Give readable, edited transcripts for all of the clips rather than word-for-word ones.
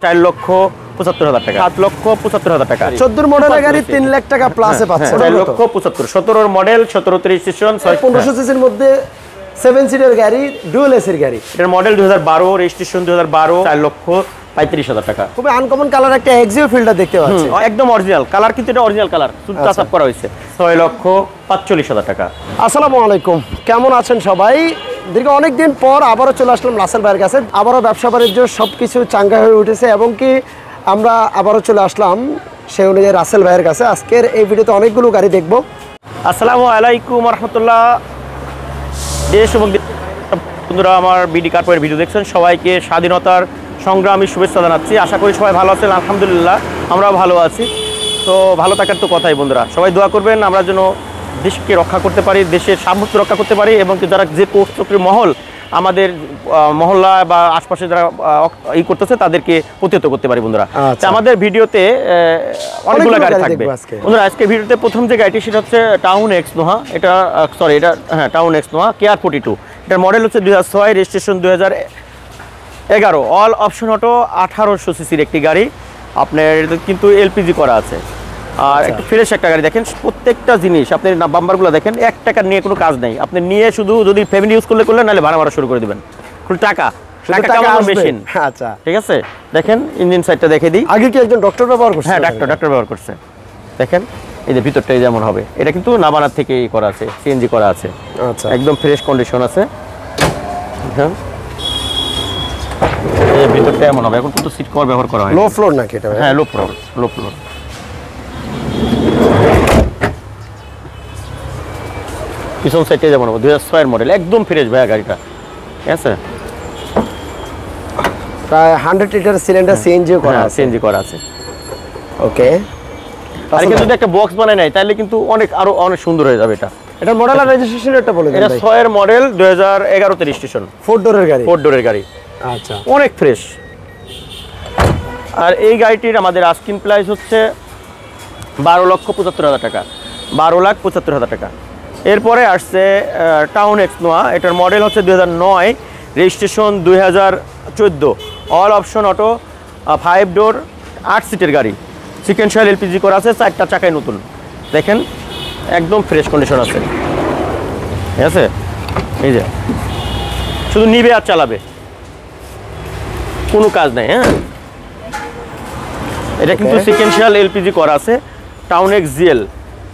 4,75,000 টাকা, 7,75,000 টাকা। 14 মডেলের গাড়ি 3 লাখ টাকা প্লাসে পাচ্ছে। 4,75,000, 17 মডেল, 17 রেজিস্ট্রেশন, 1500 সিসির মধ্যে 7 সিটের গাড়ি, ডুয়াল এসির গাড়ি। এটার মডেল 2012, রেজিস্ট্রেশন 2012, 4,35,000 টাকা। খুবই আনকমন কালার একটা এক্সিও ফিল্টার দেখতে পাচ্ছি, একদম অরিজিনাল কালার, কিন্তু এটা অরিজিনাল কালার, শুধু টাচ আপ করা হয়েছে। 6,45,000 টাকা। আসসালামু আলাইকুম, কেমন আছেন সবাই? দীর্ঘ অনেকদিন পর আবারও চলে আসলাম রাসেল ভাইয়ের কাছে। আবারও ব্যবসা বাণিজ্য সবকিছু চাঙ্গা হয়ে উঠেছে এবং কি আমরা আবারও চলে আসলাম সেই অনুযায়ী রাসেল ভাইয়ের কাছে। আজকের এই ভিডিওতে অনেকগুলো গাড়ি দেখবো। আসসালামু আলাইকুম রহমতুল্লাহ। দেশ এবং বন্ধুরা আমার বিডি কার্পের ভিডিও দেখছেন, সবাইকে স্বাধীনতার সংগ্রামী শুভেচ্ছা জানাচ্ছি। আশা করি সবাই ভালো আছেন, আলহামদুলিল্লাহ আমরাও ভালো আছি। তো ভালো থাকার তো কথাই বন্ধুরা, সবাই দোয়া করবেন আমরা যেন দেশকে রক্ষা করতে পারি, দেশের সামর্থ্য রক্ষা করতে পারি, এবং যারা যে কোষচক্রের মহল আমাদের মহল্লা বা আশপাশে যারা ই করতেছে তাদেরকে প্রতিহত করতে পারি বন্ধুরা। আমাদের ভিডিওতে অনেকগুলো গাড়ি থাকবে বন্ধুরা। আজকে ভিডিওতে প্রথম যে গাড়িটি সেটা হচ্ছে টাউন এক্স নোহা। এটা সরি, এটা হ্যাঁ টাউন এক্স নোহা KR42। এটার মডেল হচ্ছে 2006, রেজিস্ট্রেশন 2011, অল অপশন অটো, 1800 সিসির একটি গাড়ি। আপনার কিন্তু এলপিজি করা আছে, আর একটু ফ্রেশ একটা গাড়ি। দেখেন প্রত্যেকটা জিনিস, আপনি বাম্পারগুলো দেখেন, 1 টাকা নিয়ে কোনো কাজ নেই। আপনি নিয়ে শুধু যদি ফ্যামিলি ইউজ করলে নাহলে ভাড়া মারা শুরু করে দেবেন। শুধু টাকা মেশিন। আচ্ছা ঠিক আছে, দেখেন ইঞ্জিন সাইডটা দেখে দিই। আগে কি একজন ডক্টর ব্যবহার করছে? হ্যাঁ, ডাক্তার ব্যবহার করছে। দেখেন এই যে ভিতরটাই যেমন হবে, এটা কিন্তু নাবানার থেকে করা আছে, সিএনজি করা আছে। আচ্ছা, একদম ফ্রেশ কন্ডিশন আছে। হ্যাঁ, এই ভিতরটা এমন হবে। এখন কিন্তু সিট কভার ব্যবহার করা হয়। লো ফ্লোর নাকি এটা? হ্যাঁ, লো ফ্লোর। পিছন সাইডে যেমন হবে 2006 মডেল, একদম ফ্রেশ ভাইয়া গাড়িটা। ঠিক আছে, প্রায় 100 লিটার সিলিন্ডার সিএনজি করা আছে। সিএনজি করা আছে। ওকে, আর কিন্তু যদি একটা বক্স বানায় নাই তাহলে কিন্তু আরো অনেক সুন্দর হয়ে যাবে। এটা মডেল আর রেজিস্ট্রেশন এটা বলে দেন। এটা 6 এর মডেল, 2011 তে রেজিস্ট্রেশন, 4 ডোরের গাড়ি। 4 ডোরের গাড়ি। আচ্ছা, অনেক ফ্রেশ। আর এই গাড়িটির আমাদের আস্কিং প্রাইস হচ্ছে 12,75,000 টাকা, 12,75,000 টাকা। এরপরে আসছে টাউন এক্স নোয়া। এটার মডেল হচ্ছে 2009, রেজিস্ট্রেশন 2014, অল অপশন অটো, 5 ডোর, 8 সিটের গাড়ি, সিকোয়েন্সিয়াল এলপিজি করা আছে, 4টা চাকায় নতুন। দেখেন একদম ফ্রেশ কন্ডিশন আছে। ঠিক আছে, এই যে শুধু নিবে আর চালাবে, কোনো কাজ নাই। হ্যাঁ, এটা কিন্তু সিকোয়েন্সিয়াল এলপিজি করা আছে, টাউন এক্স জিএল।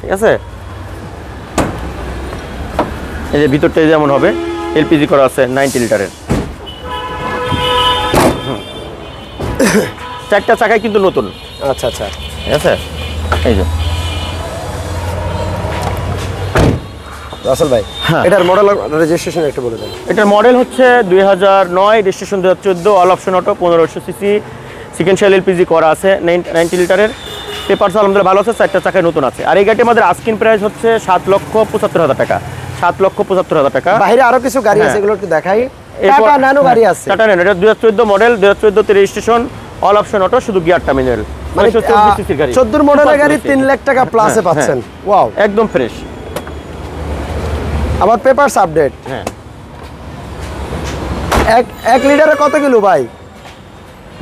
ঠিক আছে, এই যে ভিতরটা যেমন হবে, এলপিজি করা আছে 90 লিটারের। 4টা চাকায় কিন্তু নতুন। আচ্ছা আচ্ছা, ঠিক আছে, এই যে রাসেল ভাই এটার মডেল আর রেজিস্ট্রেশন একটু বলে দেন। এটার মডেল হচ্ছে 2009, registration 2014, all option auto, 1500 CC, sequential LPG করা আছে, 90 লিটারের। পেপারস আলহামদুলিল্লাহ ভালো আছে, 4টা চাকায় নতুন আছে। আর এই গাড়িটি আমাদের আস্কিং প্রাইস হচ্ছে 7,75,000 টাকা, 7,75,000 টাকা। বাইরে আরো কিছু গাড়ি আছে, এগুলো একটু দেখাই। টাটা ন্যানো গাড়ি আছে, টাটা ন্যানো। এটা 2014 মডেল, 2014 তে রেজিস্ট্রেশন, অল অপশন অটো, শুধু গিয়ারটা ম্যানুয়াল। মানে 14 মডেলের গাড়ি 3 লাখ টাকা প্লাসে পাচ্ছেন। ওয়াও, একদম ফ্রেশ। আবার পেপারস আপডেট। হ্যাঁ, 1 লিটারে কত কিলো ভাই?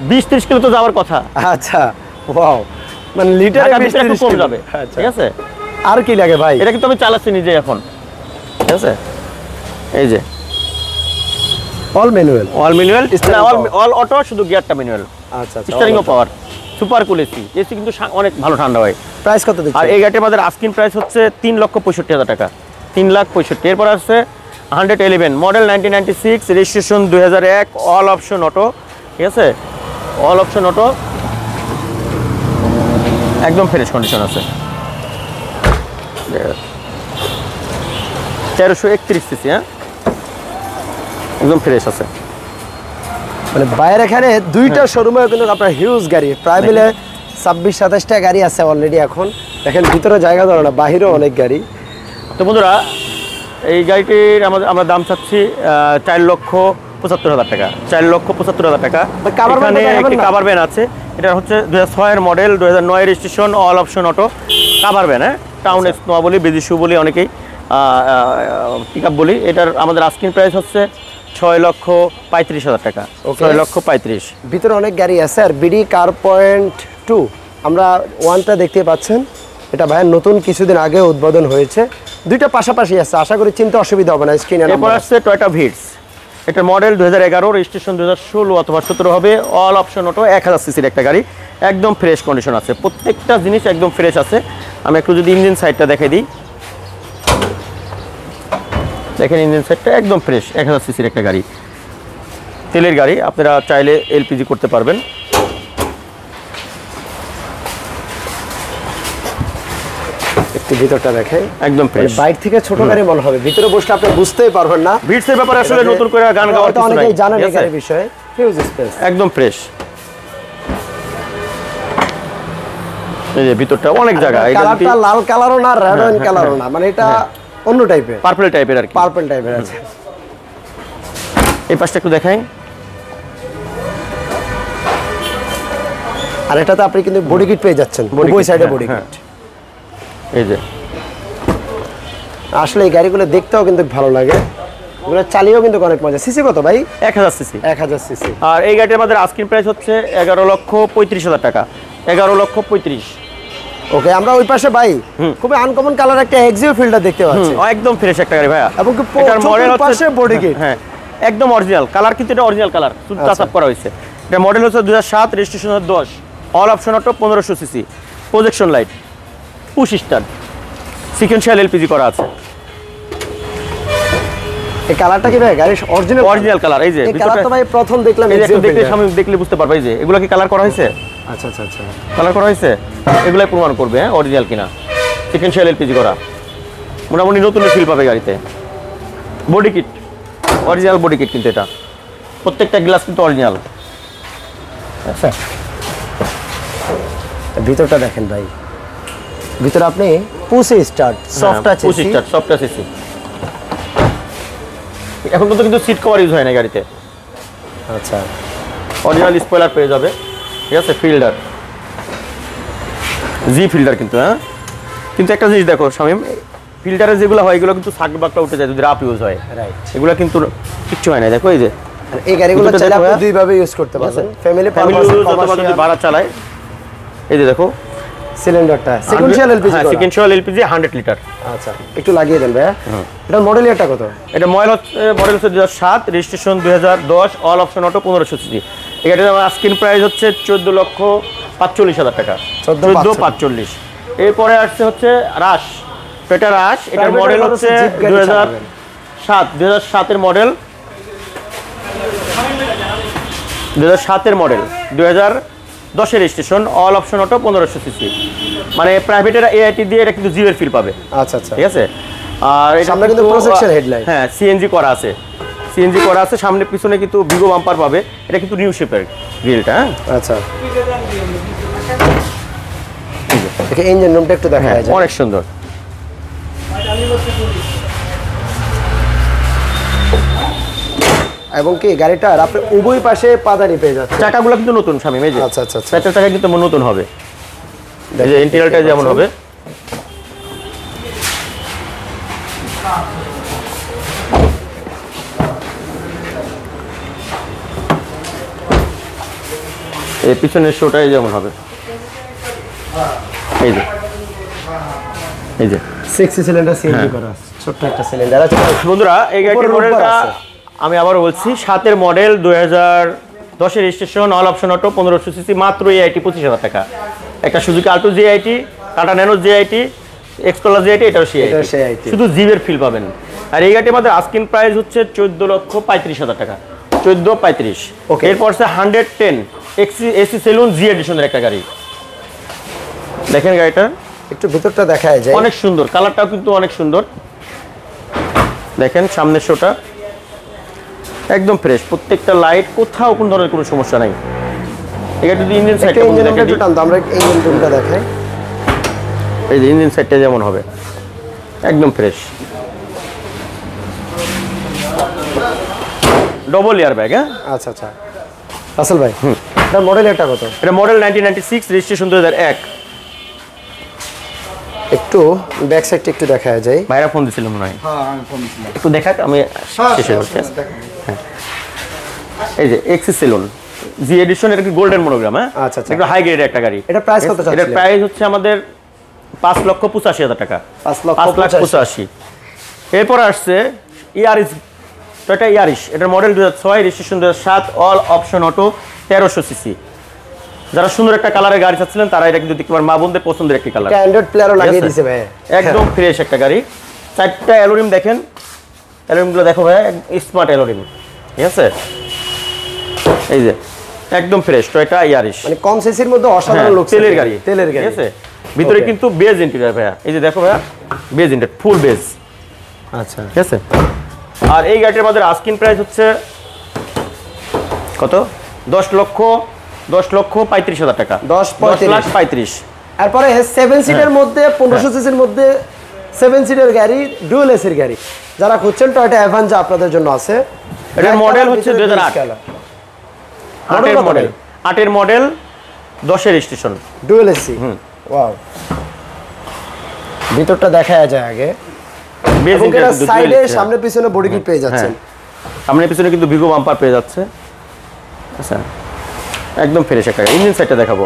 20-30 কিলো তো যাওয়ার কথা। আচ্ছা, ওয়াও, মানে লিটারে 20-30 কম যাবে। ঠিক আছে, আর কি লাগে ভাই? এটা কিন্তু আমি চালাচ্ছি নিজে এখন। ঠিক আছে, এই যে অল ম্যানুয়াল, অল অটো, শুধু গিয়ারটা ম্যানুয়াল। আচ্ছা, স্টিয়ারিং ও পাওয়ার, সুপার কুল এসি। এসি কিন্তু অনেক ভালো ঠান্ডা হয়। প্রাইস কত দিচ্ছেন? আর এই গাড়িটির আমাদের আস্কিং প্রাইস হচ্ছে 3,65,000 টাকা, 3,65,000। এরপর আসছে 111 model, 1996, registration 2001, all option auto. ঠিক আছে, অল অপশন অটো, একদম ফ্রেশ কন্ডিশন আছে। 1331 সিসি। হ্যাঁ, একদম ফ্রেশ আছে। মানে বাইরে এখানে দুইটা শোরুমে কিন্তু আপনার হিউজ গাড়ি, প্রায় মিলে 26-27টা গাড়ি আছে অলরেডি। এখন দেখেন ভিতরে জায়গা ধরে না, বাহিরেও অনেক গাড়ি। তো বন্ধুরা, এই গাড়িটির আমরা দাম চাচ্ছি 4,75,000 টাকা, 4,75,000 টাকা। এখানে একটি কাভার ভ্যান আছে। এটা হচ্ছে 2006 এর model, 2009 registration, all option auto, cover van. হ্যাঁ, টাউন এক্স নোয়া বলি, বেজিশু বলি, অনেকেই পিক আপ বলি। এটার আমাদের আস্কিং প্রাইস হচ্ছে 6,35,000 টাকা। 6,35,000। ভিতরে অনেক গাড়ি আছে। আর বিডি কার পয়েন্ট 2 আমরা 1টা দেখতে পাচ্ছেন, এটা ভাইয়ের নতুন কিছুদিন আগে উদ্বোধন হয়েছে। দুইটা পাশাপাশি আছে, আশা করি চিন্তা অসুবিধা হবে না। স্ক্রিনে এরপর আসছে টয়োটা ভিটস, এটা মডেল 2011, রেজিস্ট্রেশন 2016 অথবা 17 হবে। অল অপশন অটো, 1000 সিসির একটা গাড়ি, একদম ফ্রেশ কন্ডিশন আছে, প্রত্যেকটা জিনিস একদম ফ্রেশ আছে। আমি একটু যদি ইঞ্জিন সাইডটা দেখাই দিই, দেখেন ইঞ্জিন সাইডটা একদম ফ্রেশ। 1000 সিসির একটা গাড়ি, তেলের গাড়ি, আপনারা চাইলে এলপিজি করতে পারবেন। একটু ভিতরটা দেখেন, একদম ফ্রেশ। বাইক থেকে ছোট গাড়ি মনে হবে, ভিতরে বসলে আপনি বুঝতেই পারবেন না। ভিটসের ব্যাপারে আসলে নতুন করে গান গাওয়ার কিছু নাই, অনেকেই জানেন এই গাড়ির বিষয়ে। হিউজ স্পেস, একদম ফ্রেশ। এই যে ভিতরটা অনেক জায়গা, কালারটা লাল কালারও না, রেড ওয়াইন কালারও না, মানে এটা অন্য টাইপের, পার্পল টাইপের আর কি, পার্পল টাইপের আছে। এই পাশটা একটু দেখাই। আর এটাতে আপনি কিন্তু বডি কিট পেয়ে যাচ্ছেন, ওই সাইডে বডি কিট। এই যে আসলে এই গাড়িগুলো দেখতেও কিন্তু ভালো লাগে, এগুলো চালিয়েও কিন্তু অনেক মজা। সিসি কত ভাই? 1000 সিসি। 1000 সিসি। আর এই গাড়িটার আমাদের আস্কিং প্রাইস হচ্ছে 11,35,000 টাকা। 11,35,000। ওকে, আমরা ওই পাশে ভাই খুবই আনকমন কালার একটা এক্সিও ফিল্টার দেখতে পাচ্ছি, একদম ফ্রেশ একটা গাড়ি ভাইয়া। এবং কি এটার মডেল হচ্ছে বডি কিট, হ্যাঁ একদম অরিজিনাল কালার, কিন্তু এটা অরিজিনাল কালার, শুধু টাচ আপ করা হয়েছে। এটা মডেল হচ্ছে 2007, registration 10, all option auto, 1500 CC, projection light, push start, sequential LPG করা আছে। এই কালারটা কি ভাই গাড়ির অরিজিনাল? Original colour. এই যে এই কালারটা ভাই প্রথম দেখলাম, এই যে একটু এক্সিও দেখলে ফিল্টার। সামনে দেখলে বুঝতে পারবে যে এগুলো কি কালার করা হয়েছে। আচ্ছা আচ্ছা আচ্ছা, কালার করা হয়েছে, এগুলাই প্রমাণ করবে হ্যাঁ অরিজিনাল কিনা। সিকোয়েন্সিয়াল এলপিজি করা, মোটামুটি নতুন ফিল পাবে গাড়িতে। Body kit, original body kit, কিন্তু এটা প্রত্যেকটা গ্লাস কিন্তু অরিজিনাল। আচ্ছা, ভিতরটা দেখেন ভাই, ভিতরে আপনি পুশি start, soft touch push start, soft touch AC. এখন কিন্তু সিট কভার ইউজ হয় না গাড়িতে। আচ্ছা, অরিজিনাল স্পয়লার পেয়ে যাবে, ঠিক আছে। ফিল্টার, জি ফিল্টার কিন্তু, হ্যাঁ কিন্তু একটা জিনিস দেখো শামীম, ফিল্টারে যেগুলো হয় এগুলো কিন্তু সাক বাকটা উঠে যায় যদি রাফ ইউজ হয়, রাইট। এগুলো কিন্তু কিচ্ছু হয় না। দেখো এই যে এই গাড়িগুলো ভিতরটা চাইলে দেখো, আপনি দুই ভাবে ইউজ করতে পারবেন, ফ্যামিলি ফ্যামিলি পারপাস, ইউজ অথবা যদি ভাড়া চালায়। এই যে দেখো সিলিন্ডারটা সিকোয়েন্সিয়াল এলপিজি, হ্যাঁ সিকোয়েন্সিয়াল এলপিজি 100 লিটার। আচ্ছা, একটু লাগিয়ে দেন ভাই। এটা মডেল এটা কত? এটা মডেল হচ্ছে 2007, registration 2010, all option auto, 1500 CC. এই গাড়ির আমার আস্কিং প্রাইস হচ্ছে 14,45,000 টাকা। 14,45,000। এরপরে আসছে হচ্ছে রাশ, টয়োটা রাশ। এটার মডেল হচ্ছে 2007 model, 2007 model, 2010 registration, all option auto, 1500 CC. মানে প্রাইভেটের এআইটি দিয়ে এটা কিন্তু জিওর ফিল পাবে। আচ্ছা আচ্ছা, ঠিক আছে। আর এটা সামনে কিন্তু প্রজেকশন হেডলাইট, হ্যাঁ সিএনজি করা আছে, সিএনজি করা আছে। সামনে পিছনে কিন্তু বিগো বাম্পার পাবে। এটা কিন্তু নিউ শেপের গ্রিলটা, হ্যাঁ। আচ্ছা, দেখে ইঞ্জিন রুমটা একটু দেখা যায়, অনেক সুন্দর। এবং কি গাড়িটার আপনি উভয় পাশে পাদানি পেয়ে যাচ্ছে। চাকাগুলো কিন্তু নতুন শামীম, এই যে আচ্ছা আচ্ছা আচ্ছা, চারটা চাকা কিন্তু নতুন হবে। এই যে ইন্টেরিয়রটা যেমন হবে, এই পিছনের শোটাই যেমন হবে। এই যে এই যে 6 সিলিন্ডার সিএনজি করা আছে, ছোট্ট একটা সিলিন্ডার আছে। বন্ধুরা এই গাড়ির উপরে মডেলটা আছে। আমি আবারও বলছি, 7 model, 2010 registration, all option auto, 1500 CC, মাত্র এআইটি 25,000 টাকা। একটা সুজুকি আল্টো জিআইটি, টাটা ন্যানো জিআইটি, এক্সকোলা জিআইটি, এটাও সিআইটি, শুধু জিবের ফিল পাবেন। আর এই গাড়ির মধ্যে আস্কিং প্রাইস হচ্ছে 14,35,000 টাকা। 14,35,000। ওকে, এরপর সে 110 এসি সেলুন জি এডিশনের একটা গাড়ি। দেখেন গাড়িটা একটু ভিতরটা দেখায় যায়, অনেক সুন্দর, কালারটাও কিন্তু অনেক সুন্দর। দেখেন সামনের শোটা একদম ফ্রেশ, প্রত্যেকটা লাইট, কোথাও কোনো ধরনের কোনো সমস্যা নাই। এটা যদি ইঞ্জিন সাইডটা একটু টান, আমরা ইঞ্জিন রুমটা দেখাই। এই যে ইঞ্জিন সাইডটা যেমন হবে, একদম ফ্রেশ, ডবল এয়ার ব্যাগ। হ্যাঁ আচ্ছা আচ্ছা, রাসেল ভাই এটার মডেল এটা কত? এটা মডেল 1996, রেজিস্ট্রেশন 2001। একটু ব্যাক সাইডটা একটু দেখা যায়। ভাইরা ফোন দিছিল মনে হয়, হ্যাঁ আমি ফোন দিছিলাম। একটু দেখাক, আমি শেষে করছি। হ্যাঁ এই যে এক্সি সেলুন জি এডিশন, এটা কি গোল্ডেন মনোগ্রাম, হ্যাঁ আচ্ছা আচ্ছা। একটু হাই গ্রেডের একটা গাড়ি। এটা প্রাইস কত চাচ্ছেন? এটার প্রাইস হচ্ছে আমাদের 5,85,000 টাকা। 5,85,000। এরপর আসছে ইয়ারিস, টয়োটা ইয়ারিস, এটার model 2006, registration 2007, all option auto, 1300 CC. যারা সুন্দর একটা কালারের গাড়ি চাচ্ছিলেন তারা এটা কিন্তু দেখতে পারেন, মা বোনদের পছন্দের একটি কালার। অ্যান্ড্রয়েড প্লেয়ারও লাগিয়ে দিয়েছে ভাই, একদম ফ্রেশ একটা গাড়ি। 4টা অ্যালোরিম দেখেন, অ্যালোরিমগুলো দেখো ভাই, স্মার্ট অ্যালোরিম, ঠিক আছে। এই যে একদম ফ্রেশ টয়োটা ইয়ারিস, মানে কম সিসির মধ্যে অসাধারণ লুক, তেলের গাড়ি, তেলের গাড়ি, ঠিক আছে। ভিতরে কিন্তু বেজ ইন্টেরিয়র ভাইয়া, এই যে দেখো ভাইয়া, বেজ ইন্টেরিয়র, ফুল বেজ, আচ্ছা ঠিক আছে। আর এই গাড়িটার মধ্যে আস্কিং প্রাইস হচ্ছে কত? 10,35,000 টাকা। 10,35,000। এরপরে 7 সিটের মধ্যে 1500 সিসির মধ্যে 7 সিটের গাড়ি, ডুয়াল এসির গাড়ি যারা খুঁজছেন, টয়োটা অ্যাভাঞ্জা আপনাদের জন্য আছে। এটার মডেল হচ্ছে 2008, 8 model, 10 registration, dual AC. Wow, ভিতরটা দেখা যায় আগে। সাইডে সামনে পিছনে বডি কিট পেয়ে যাচ্ছেন, সামনে পিছনে কিন্তু ভিগো বাম্পার পেয়ে যাচ্ছে। আচ্ছা, একদম ফ্রেশ একটা। ইঞ্জিন সাইডটা দেখাবো,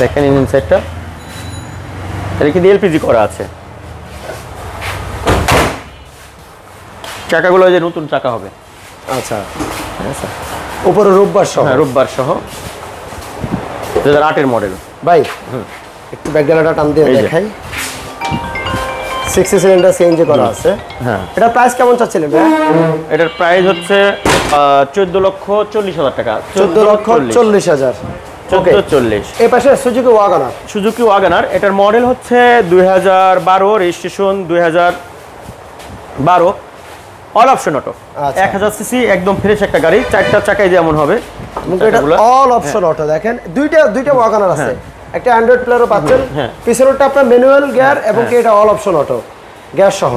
দেখেন ইঞ্জিন সাইডটা, এটা কিন্তু এলপিজি করা আছে। চাকাগুলো যে নতুন চাকা হবে। আচ্ছা, উপরে রূপবার সহ, রূপবার সহ, 2008 মডেল ভাই। একটু ব্যাকডালাটা টান দিয়ে দেখাই। 6 সিলিন্ডার সিএনজি করা আছে। হ্যাঁ, এটা প্রাইস কেমন চাচ্ছিলেন ভাই? এটার প্রাইস হচ্ছে 14,40,000 টাকা। 14,40,000। 14,40,000। এই পাশে সুজুকি ওয়াগনার, সুজুকি ওয়াগনার, এটার মডেল হচ্ছে 2012, registration 2012, all option auto, 1000 CC, একদম ফ্রেশ একটা গাড়ি। 4টা চাকায় যেমন হবে, এটা অল অপশন অটো। দেখেন দুইটা ওয়াগনার আছে, একটা অ্যান্ড্রয়েড প্লেয়ারও পাচ্ছেন। পিছনেরটা আপনার ম্যানুয়াল গিয়ার এবং কি এটা অল অপশন অটো, গ্যাস সহ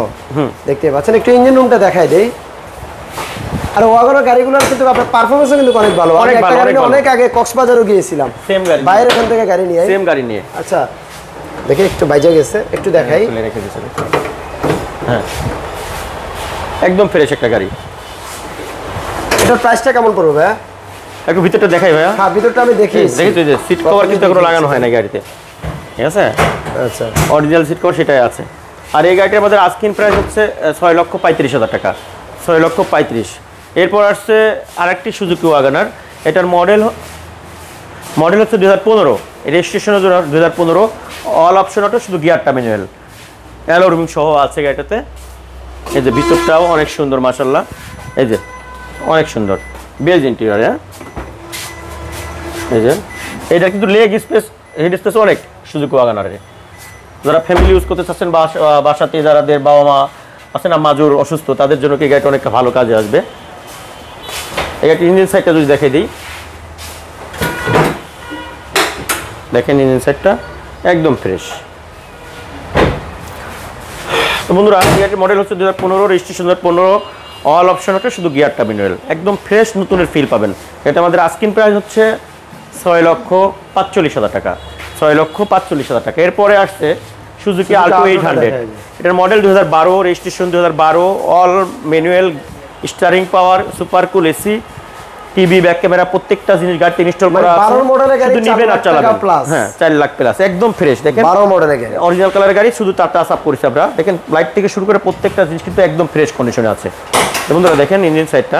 দেখতে পাচ্ছেন। একটু ইঞ্জিন রুমটা দেখাই দেই। আর ওয়াগনার গাড়িগুলোর কিন্তু আপনার পারফরম্যান্সও কিন্তু অনেক ভালো। আমি একটা গাড়ি অনেক আগে কক্সবাজারও গিয়েছিলাম, সেম গাড়ি, বাইরে এখান থেকে গাড়ি নিয়ে, সেম গাড়ি নিয়ে। আচ্ছা, দেখি একটু বাইজে গেছে, একটু দেখাই। হ্যাঁ, একদম ফ্রেশ একটা গাড়ি। এটার প্রাইসটা কেমন পড়বে ভাইয়া? একটু ভিতরটা দেখাই ভাইয়া। হ্যাঁ, ভিতরটা আমি দেখি। দেখেছি যে সিট কভার কিন্তু এখনো লাগানো হয় না গাড়িতে, ঠিক আছে। আচ্ছা, অরিজিনাল সিট কভার সেটাই আছে। আর এই গাড়িটার আমাদের আস্কিং প্রাইস হচ্ছে 6,35,000 টাকা। 6,35,000। এরপর আসছে আরেকটি সুজুকি ওয়াগনার, এটার মডেল হচ্ছে 2015, রেজিস্ট্রেশন 2015, অল অপশন অটো, শুধু গিয়ারটা ম্যানুয়াল, অ্যালোরিং সহ আছে গাড়িটাতে। এই যে ভিতরটাও অনেক সুন্দর মাশাআল্লাহ, এই যে অনেক সুন্দর বেজ ইন্টেরিয়র। হ্যাঁ, এই যে এটা কিন্তু লেগ স্পেস, হেড স্পেস অনেক সুজুকি ওয়াগনারে। যারা ফ্যামিলি ইউজ করতে চাচ্ছেন, বাসাতে যাদের বাবা মা আছে না মাজুর, অসুস্থ, তাদের জন্য কি গাড়িটা অনেক ভালো কাজে আসবে। এই একটা ইঞ্জিন সাইডটা যদি দেখে দিই, দেখেন ইঞ্জিন সাইডটা একদম ফ্রেশ। তো বন্ধুরা, এই গাড়ির মডেল হচ্ছে 2015, রেজিস্ট্রেশন 2015, অল অপশন হচ্ছে, শুধু গিয়ারটা ম্যানুয়াল, একদম ফ্রেশ নতুনের ফিল পাবেন। এটা আমাদের আস্কিং প্রাইস হচ্ছে 6,45,000 টাকা। 6,45,000 টাকা। এরপরে আসছে সুজুকি আল্টো 800, এটার model 2012, registration 2012, all manual, steering পাওয়ার, super cool AC, TV, back camera, প্রত্যেকটা জিনিস গাড়িতে ইনস্টল করা আছে। 12 মডেলের গাড়ি, শুধু নিবেন আর চালাবেন। হ্যাঁ, 4 লাখ প্লাস, একদম ফ্রেশ। দেখেন 12 মডেলের গাড়ি, অরিজিনাল কালারের গাড়ি, শুধু টাটা সাপ করেছে আমরা। দেখেন লাইট থেকে শুরু করে প্রত্যেকটা জিনিস কিন্তু একদম ফ্রেশ কন্ডিশনে আছে। বন্ধুরা দেখেন ইঞ্জিন সাইডটা,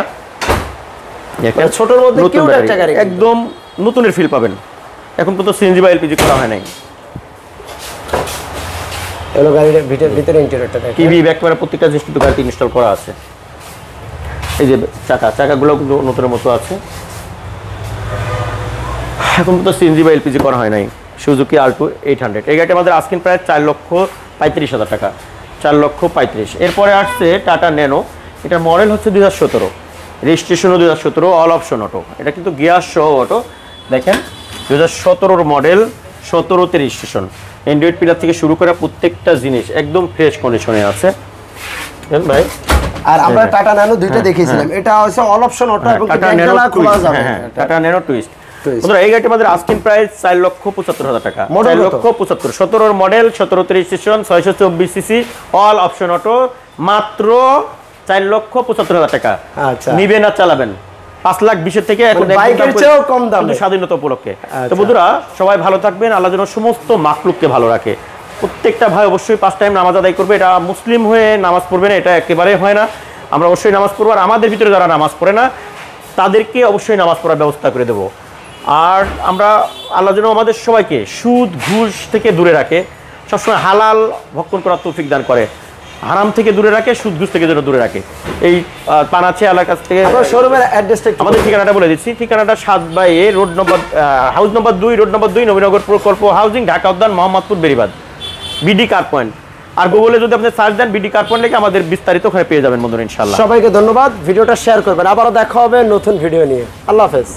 দেখেন ছোটর মধ্যে কিউট একটা গাড়ি, একদম নতুনের ফিল পাবেন। এখন পর্যন্ত সিএনজি বা এলপিজি করা হয় নাই। এলো গাড়ির ভিতরে ইন্টেরিয়রটা দেখেন, টিভি, ব্যাক ক্যামেরা, প্রত্যেকটা জিনিস কিন্তু গাড়িতে ইনস্টল করা আছে। এই যে চাকাগুলো কিন্তু নতুনের মতো আছে। এখন তো সিএনজি বা এলপিজি করা হয় নাই। সুজুকি আল্টো 800, এই গাড়িটা আমাদের আস্কিং প্রাইস 4,35,000 টাকা। 4,35,000। এরপরে আসছে টাটা ন্যানো, এটার মডেল হচ্ছে 2017, রেজিস্ট্রেশনও 2017, অল অপশন অটো, এটা কিন্তু গিয়ার সহ অটো। দেখেন 2017 মডেল, 17তে রেজিস্ট্রেশন, অ্যান্ড্রয়েড পিলার থেকে শুরু করে প্রত্যেকটা জিনিস একদম ফ্রেশ কন্ডিশনে আছে ভাই। আর আমরা টাটা ন্যানো দুইটা দেখিয়েছিলাম, এটা হচ্ছে অল অপশন অটো এবং টাটা ন্যানো খোলা যাবে। হ্যাঁ, টাটা ন্যানো টুইস্ট। বন্ধুরা, এই গাড়িটা আমাদের আস্কিং প্রাইস 4,75,000 টাকা। 4,75,000, 17 মডেল, 17তে registration, 624 CC, all option auto, মাত্র 4,75,000 টাকা। আচ্ছা, নিবেন আর চালাবেন, 5,20,000 থেকে এখন বাইকের চেয়েও কম দামে স্বাধীনতা উপলক্ষে। তো বন্ধুরা সবাই ভালো থাকবেন, আল্লাহ যেন সমস্ত মাখলুককে ভালো রাখে। প্রত্যেকটা ভাই অবশ্যই 5 টাইম নামাজ আদায় করবে। এটা মুসলিম হয়ে নামাজ পড়বে না, এটা একেবারে হয় না। আমরা অবশ্যই নামাজ পড়বো, আর আমাদের ভিতরে যারা নামাজ পড়ে না তাদেরকে অবশ্যই নামাজ পড়ার ব্যবস্থা করে দেবো। আর আমরা আল্লাহ যেন আমাদের সবাইকে সুদ ঘুষ থেকে দূরে রাখে, সবসময় হালাল ভক্ষণ করার তৌফিক দান করে, হারাম থেকে দূরে রাখে, সুদ ঘুষ থেকে যেন দূরে রাখে। এই পানাচে আল্লাহর কাছ থেকে শোরুমের অ্যাড্রেসটা আমাদের ঠিকানাটা বলে দিচ্ছি। ঠিকানাটা 7/A রোড নম্বর হাউস নম্বর 2, রোড নম্বর 2, নবীনগর প্রকল্প housing, Dhaka Udyan, Mohammadpur, Beribad, BD car point. আর গুগলে যদি আপনি সার্চ দেন বিডি কার পয়েন্ট লিখে আমাদের বিস্তারিত ওখানে পেয়ে যাবেন বন্ধুরা ইনশাআল্লাহ। সবাইকে ধন্যবাদ, ভিডিওটা শেয়ার করবেন। আবারও দেখা হবে নতুন ভিডিও নিয়ে। আল্লাহ হাফেজ।